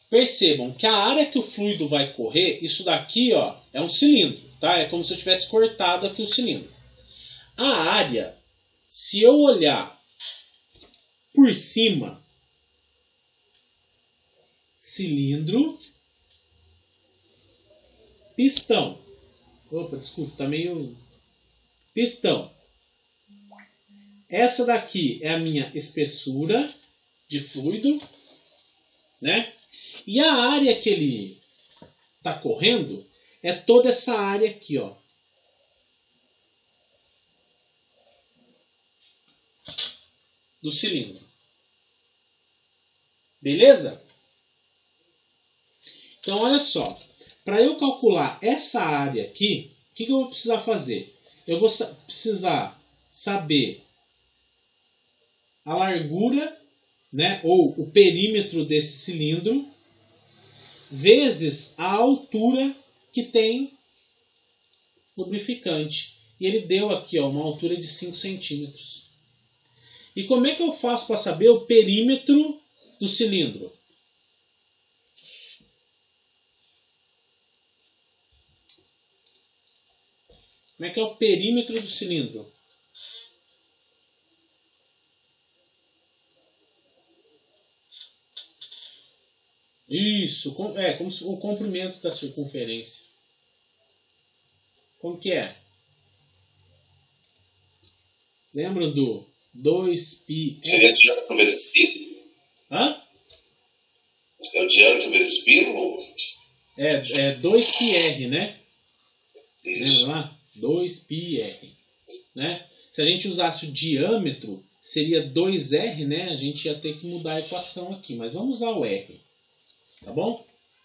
percebam que a área que o fluido vai correr, isso daqui, ó, é um cilindro, tá? É como se eu tivesse cortado aqui o cilindro. A área, se eu olhar por cima, cilindro, pistão. Opa, desculpa, tá meio... Pistão. Essa daqui é a minha espessura de fluido, né? E a área que ele está correndo é toda essa área aqui, ó. Do cilindro. Beleza? Então, olha só. Para eu calcular essa área aqui, o que eu vou precisar fazer? Eu vou precisar saber a largura, né, ou o perímetro desse cilindro, vezes a altura que tem lubrificante. E ele deu aqui, ó, uma altura de 5 centímetros. E como é que eu faço para saber o perímetro do cilindro? Como é que é o perímetro do cilindro? Isso, é como o comprimento da circunferência. Como que é? Lembram do 2π? Seria diâmetro vezes π? Hã? É o diâmetro vezes π? É 2πr, né? Isso. Lembra lá? 2πr. Né? Se a gente usasse o diâmetro, seria 2r, né? A gente ia ter que mudar a equação aqui. Mas vamos usar o r. Tá bom?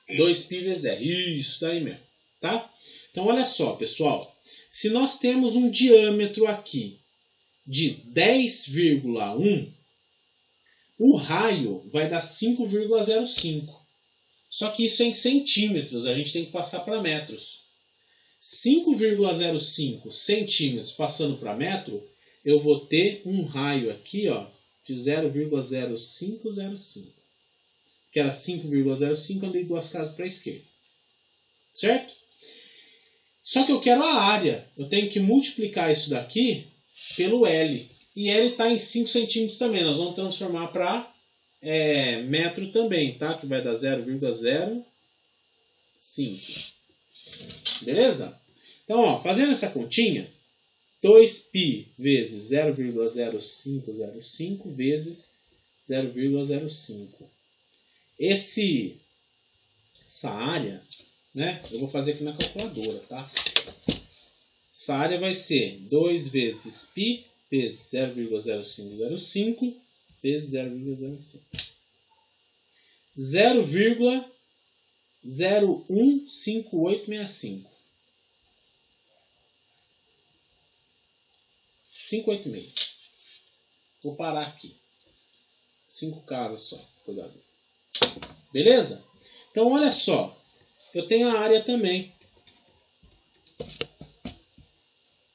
2π vezes r. Isso daí mesmo. Tá? Então, olha só, pessoal. Se nós temos um diâmetro aqui de 10,1, o raio vai dar 5,05. Só que isso é em centímetros. A gente tem que passar para metros. 5,05 centímetros passando para metro, eu vou ter um raio aqui, ó, de 0,0505. Que era 5,05, andei 2 casas para a esquerda. Certo? Só que eu quero a área. Eu tenho que multiplicar isso daqui pelo L. E L está em 5 centímetros também. Nós vamos transformar para metro também, tá? Que vai dar 0,05. Beleza? Então, ó, fazendo essa continha, 2π vezes 0,0505 vezes 0,05. Essa área, né? Eu vou fazer aqui na calculadora, tá? Essa área vai ser 2 vezes π vezes 0,0505 vezes 0,05. 0,015865. 586. Vou parar aqui. 5 casas só. Cuidado. Beleza? Então, olha só. Eu tenho a área também.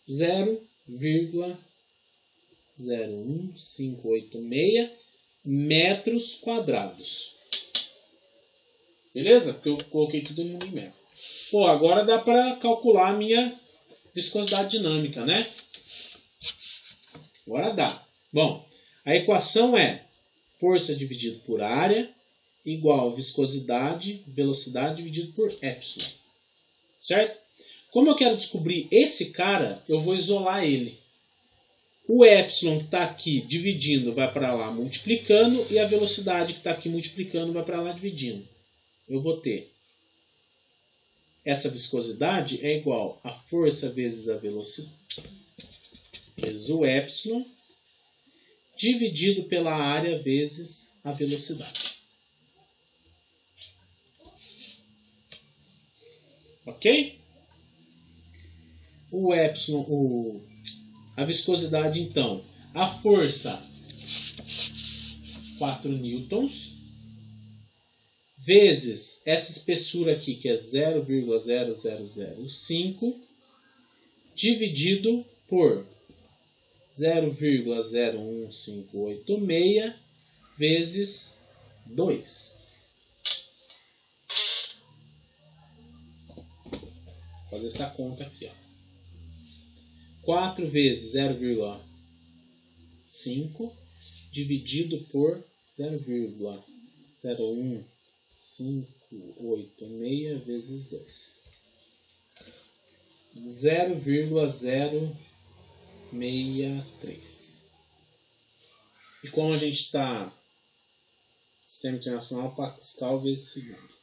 0,01586 metros quadrados. Beleza? Porque eu coloquei tudo em metro. Pô, agora dá para calcular a minha viscosidade dinâmica, né? Agora dá. Bom, a equação é força dividido por área igual a viscosidade, velocidade dividido por epsilon. Certo? Como eu quero descobrir esse cara, eu vou isolar ele. O epsilon que está aqui dividindo vai para lá multiplicando e a velocidade que está aqui multiplicando vai para lá dividindo. Eu vou ter essa viscosidade é igual a força vezes a velocidade vezes o epsilon dividido pela área vezes a velocidade. Ok? O epsilon, a viscosidade, então, a força 4 newtons vezes essa espessura aqui, que é 0,0005, dividido por 0,01586 vezes 2. Vou fazer essa conta aqui, ó. 4 vezes 0,5 dividido por 0,01586 vezes 2. 0,063. E como a gente está Sistema Internacional, Pascal vezes segundo.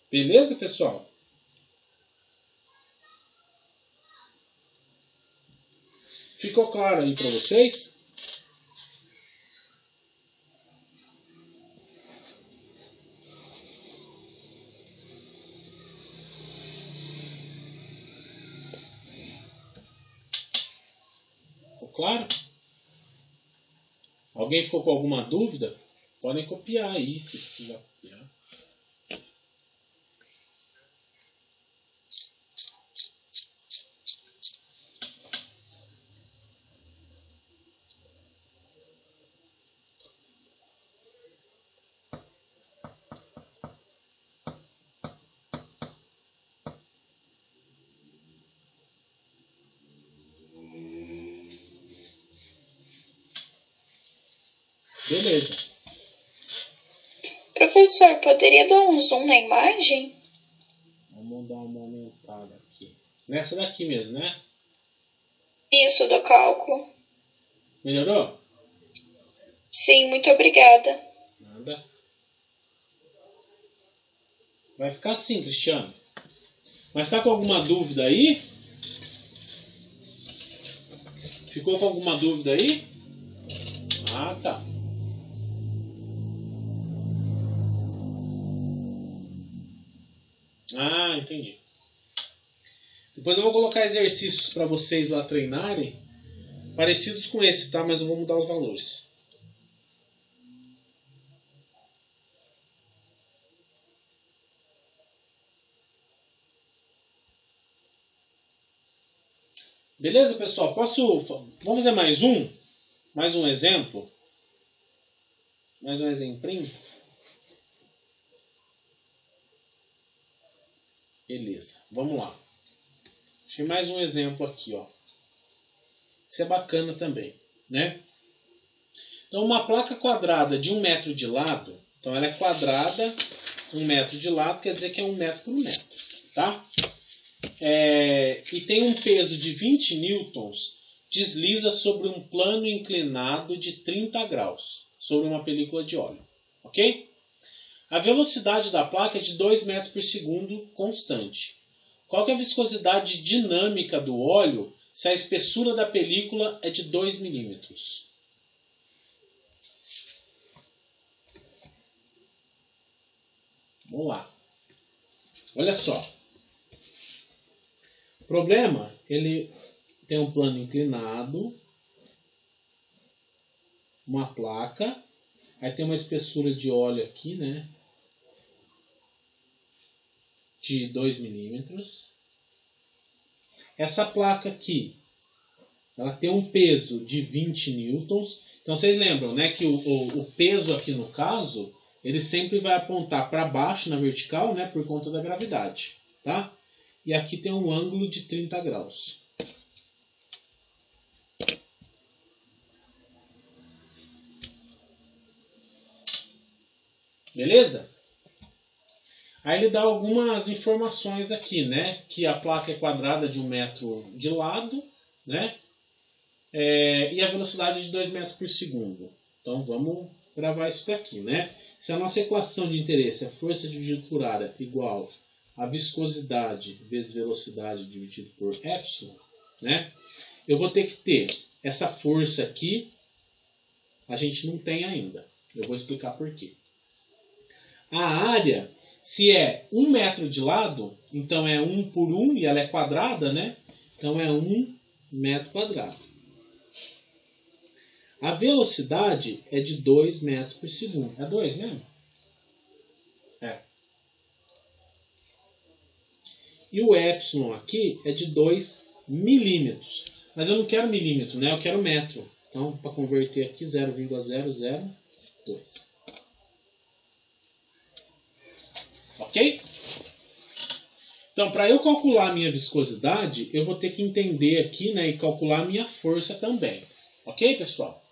Beleza, pessoal? Ficou claro aí para vocês? Ficou claro? Alguém ficou com alguma dúvida? Podem copiar aí, se precisar copiar. Beleza. Professor, poderia dar um zoom na imagem? Vamos dar uma aumentada aqui. Nessa daqui mesmo, né? Isso, do cálculo. Melhorou? Sim, muito obrigada. Nada. Vai ficar assim, Cristiano. Mas tá com alguma dúvida aí? Ficou com alguma dúvida aí? Ah, tá. Ah, entendi. Depois eu vou colocar exercícios para vocês lá treinarem, parecidos com esse, tá? Mas eu vou mudar os valores. Beleza, pessoal? Vamos fazer mais um? Mais um exemplo? Mais um exemplinho? Beleza, vamos lá. Achei mais um exemplo aqui, ó. Isso é bacana também, né? Então, uma placa quadrada de 1 metro de lado, então ela é quadrada, 1 metro de lado, quer dizer que é 1 metro por 1 metro, tá? E tem um peso de 20 newtons, desliza sobre um plano inclinado de 30 graus, sobre uma película de óleo, ok? A velocidade da placa é de 2 metros por segundo constante. Qual que é a viscosidade dinâmica do óleo se a espessura da película é de 2 milímetros? Vamos lá. Olha só. O problema, ele tem um plano inclinado, uma placa, aí tem uma espessura de óleo aqui, né? De 2 milímetros. Essa placa aqui, ela tem um peso de 20 newtons. Então vocês lembram, né, que o peso aqui no caso, ele sempre vai apontar para baixo na vertical, né, por conta da gravidade, tá? E aqui tem um ângulo de 30 graus. Beleza? Aí ele dá algumas informações aqui, né? Que a placa é quadrada de 1 metro de lado, né? E a velocidade é de 2 metros por segundo. Então vamos gravar isso daqui, né? Se a nossa equação de interesse é força dividido por área igual a viscosidade vezes velocidade dividido por epsilon, né? Eu vou ter que ter essa força aqui, a gente não tem ainda. Eu vou explicar por quê. A área, se é 1 metro de lado, então é 1 por 1 e ela é quadrada, né? Então é 1 metro quadrado. A velocidade é de 2 metros por segundo. É 2 mesmo? É. E o epsilon aqui é de 2 milímetros. Mas eu não quero milímetro, né? Eu quero metro. Então, para converter aqui, 0,002. Ok? Então, para eu calcular a minha viscosidade, eu vou ter que entender aqui, né, e calcular a minha força também. Ok, pessoal?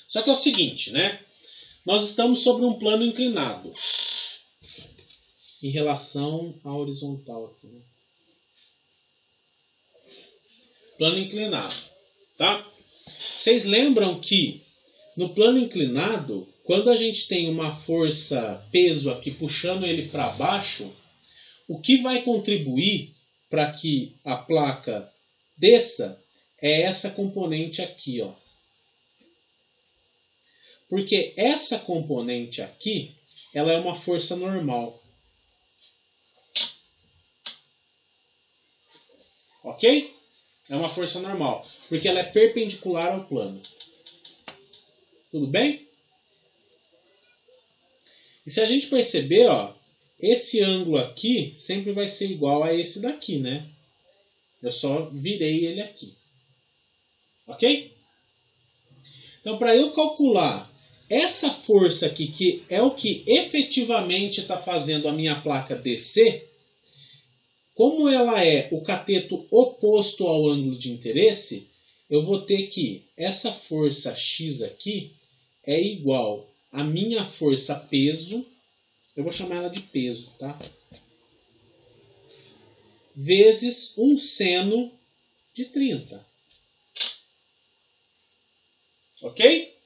Só que é o seguinte, né? Nós estamos sobre um plano inclinado em relação à horizontal aqui, né? Plano inclinado, tá? Vocês lembram que no plano inclinado, quando a gente tem uma força peso aqui puxando ele para baixo, o que vai contribuir para que a placa desça é essa componente aqui, ó. Porque essa componente aqui, ela é uma força normal. Ok? É uma força normal, porque ela é perpendicular ao plano. Tudo bem? E se a gente perceber, ó, esse ângulo aqui sempre vai ser igual a esse daqui, né? Eu só virei ele aqui. Ok? Então, para eu calcular essa força aqui, que é o que efetivamente está fazendo a minha placa descer, como ela é o cateto oposto ao ângulo de interesse, eu vou ter que essa força X aqui é igual à minha força peso, eu vou chamar ela de peso, tá? Vezes um seno de 30. Ok?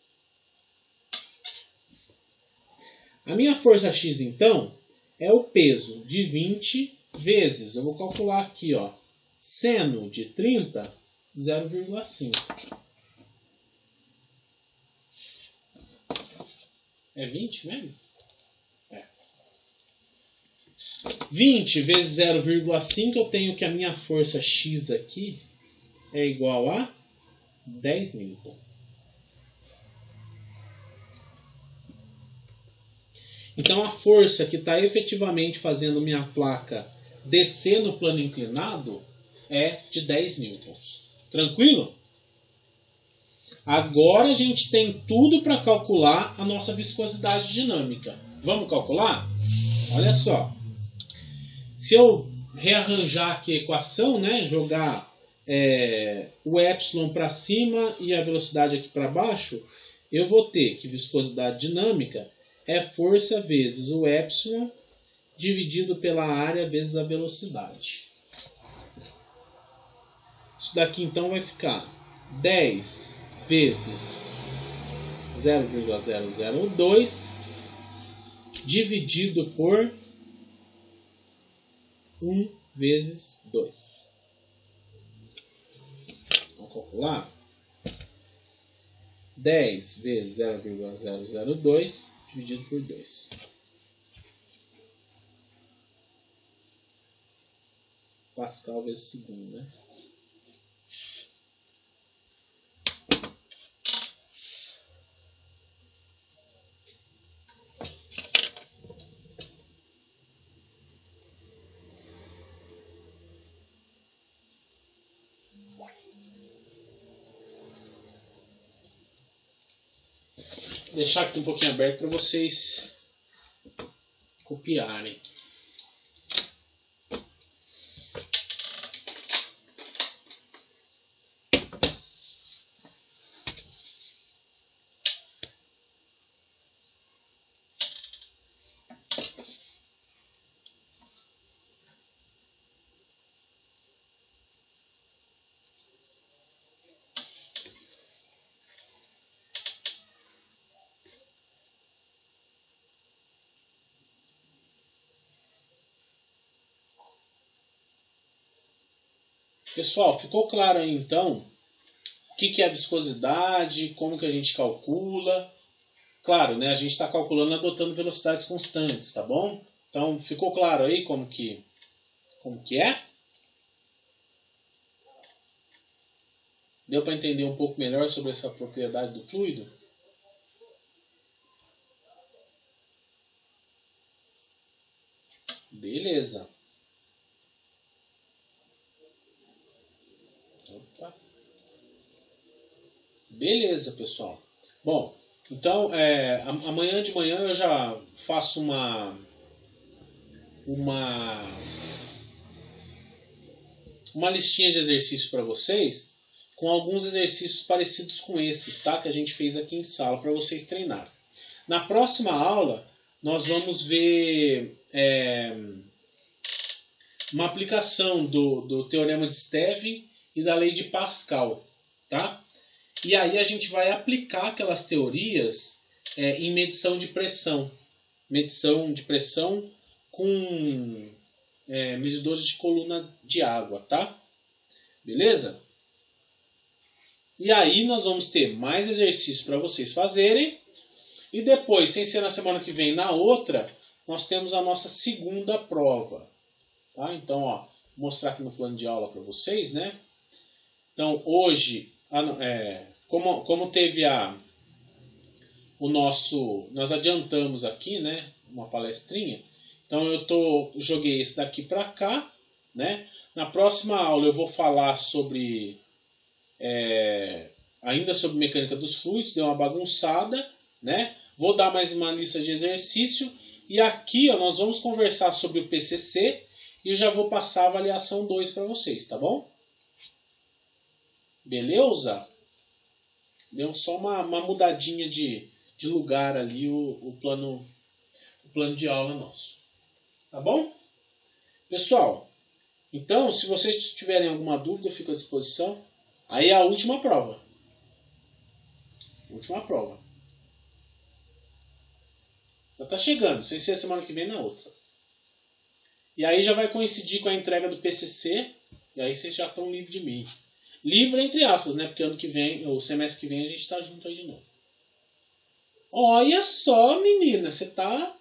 A minha força X, então, é o peso de 20 vezes, eu vou calcular aqui, ó, seno de 30, 0,5. É 20 mesmo? É. 20 vezes 0,5, eu tenho que a minha força X aqui é igual a 10 newton. Então a força que está efetivamente fazendo minha placa descer no plano inclinado é de 10 newtons. Tranquilo? Agora a gente tem tudo para calcular a nossa viscosidade dinâmica. Vamos calcular? Olha só. Se eu rearranjar aqui a equação, né, jogar o epsilon para cima e a velocidade aqui para baixo, eu vou ter que viscosidade dinâmica é força vezes o epsilon dividido pela área vezes a velocidade. Isso daqui então vai ficar 10 vezes 0,002 dividido por 1 vezes 2. Vamos calcular? 10 vezes 0,002 dividido por 2. Pascal vezes segundo, né? Deixar aqui um pouquinho aberto para vocês copiarem. Pessoal, ficou claro aí então o que é a viscosidade, como que a gente calcula? Claro, né, a gente está calculando adotando velocidades constantes, tá bom? Então ficou claro aí como que é? Deu para entender um pouco melhor sobre essa propriedade do fluido? Beleza. Beleza, pessoal. Bom, então amanhã de manhã eu já faço uma listinha de exercícios para vocês, com alguns exercícios parecidos com esses, tá? Que a gente fez aqui em sala para vocês treinarem. Na próxima aula, nós vamos ver uma aplicação do Teorema de Stevin e da Lei de Pascal, tá? E aí a gente vai aplicar aquelas teorias em medição de pressão. Medição de pressão com medidores de coluna de água, tá? Beleza? E aí nós vamos ter mais exercícios para vocês fazerem. E depois, sem ser na semana que vem, na outra, nós temos a nossa segunda prova. Tá? Então, ó, vou mostrar aqui no plano de aula para vocês, né? Então, hoje, como teve nós adiantamos aqui, né? Uma palestrinha. Então, joguei esse daqui para cá, né? Na próxima aula eu vou falar ainda sobre mecânica dos fluidos, deu uma bagunçada, né? Vou dar mais uma lista de exercício e aqui nós vamos conversar sobre o PCC e eu já vou passar a avaliação 2 para vocês, tá bom? Beleza? Deu só uma mudadinha de lugar ali o plano de aula nosso. Tá bom? Pessoal, então, se vocês tiverem alguma dúvida, eu fico à disposição. Aí é a última prova. Última prova. Já está chegando, sem ser a semana que vem na outra. E aí já vai coincidir com a entrega do PCC. E aí vocês já estão livres de mim. Livre entre aspas, né? Porque ano que vem, ou semestre que vem, a gente está junto aí de novo. Olha só, menina, você tá...